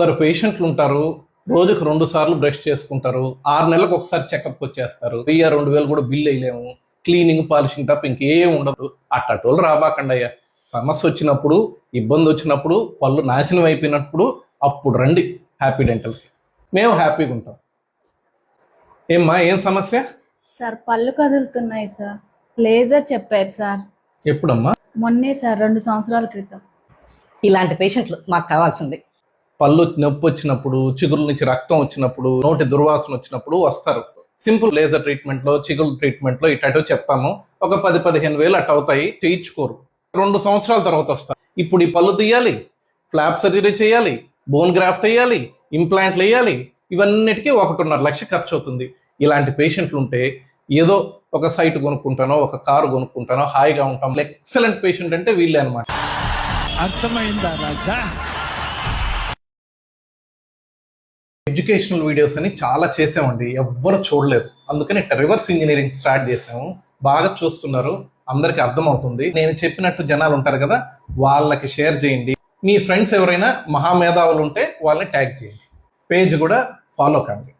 కొందరు పేషెంట్లు ఉంటారు, రోజుకు 2 సార్లు బ్రష్ చేసుకుంటారు, 6 నెలలకు ఒకసారి చెకప్కి వచ్చేస్తారు. 1000-2000 కూడా బిల్ వేయలేము. క్లీనింగ్ పాలిషింగ్ తప్ప ఇంకేం ఉండదు. అట్టటోళ్ళు రాబాకండి అయ్యా. సమస్య వచ్చినప్పుడు, ఇబ్బంది వచ్చినప్పుడు, పళ్ళు నాశనం అయిపోయినప్పుడు అప్పుడు రండి హ్యాపీ డెంటల్కి. మేము హ్యాపీగా ఉంటాం. ఏమ్మా, ఏం సమస్య? సార్ పళ్ళు కదులుతున్నాయి సార్. లేజర్ చెప్పారు సార్. ఎప్పుడమ్మా? మొన్నే సార్, 2 సంవత్సరాల క్రితం. ఇలాంటి పేషెంట్లు మాకు కావాల్సింది. పళ్ళు నొప్పి వచ్చినప్పుడు, చిగురుల నుంచి రక్తం వచ్చినప్పుడు, నోటి దుర్వాసన వచ్చినప్పుడు వస్తారు. సింపుల్ లేజర్ ట్రీట్మెంట్లో, చిగురు ట్రీట్మెంట్లో ఇటో చెప్తాను. ఒక 10-15 వేలు అటు అవుతాయి. చేయించుకోరు. 2 సంవత్సరాల తర్వాత వస్తారు. ఇప్పుడు ఈ పళ్ళు తీయాలి, ఫ్లాప్ సర్జరీ చేయాలి, బోన్ గ్రాఫ్ట్ వేయాలి, ఇంప్లాంట్లు వేయాలి. ఇవన్నిటికీ 1.5 లక్ష ఖర్చు అవుతుంది. ఇలాంటి పేషెంట్లు ఉంటే ఏదో ఒక సైట్ కొనుక్కుంటానో, ఒక కారు కొనుక్కుంటానో, హాయిగా ఉంటాం. ఎక్సలెంట్ పేషెంట్ అంటే వీళ్ళే అనమాట. అర్థమైందా రాజా? ఎడ్యుకేషనల్ వీడియోస్ అని చాలా చేసామండి, ఎవ్వరు చూడలేదు. అందుకని రివర్స్ ఇంజనీరింగ్ స్టార్ట్ చేసాము. బాగా చూస్తున్నారు, అందరికి అర్థమవుతుంది. నేను చెప్పినట్టు జనాలు ఉంటారు కదా, వాళ్ళకి షేర్ చేయండి. మీ ఫ్రెండ్స్ ఎవరైనా మహామేధావులు ఉంటే వాళ్ళని ట్యాగ్ చేయండి. పేజ్ కూడా ఫాలో కండి.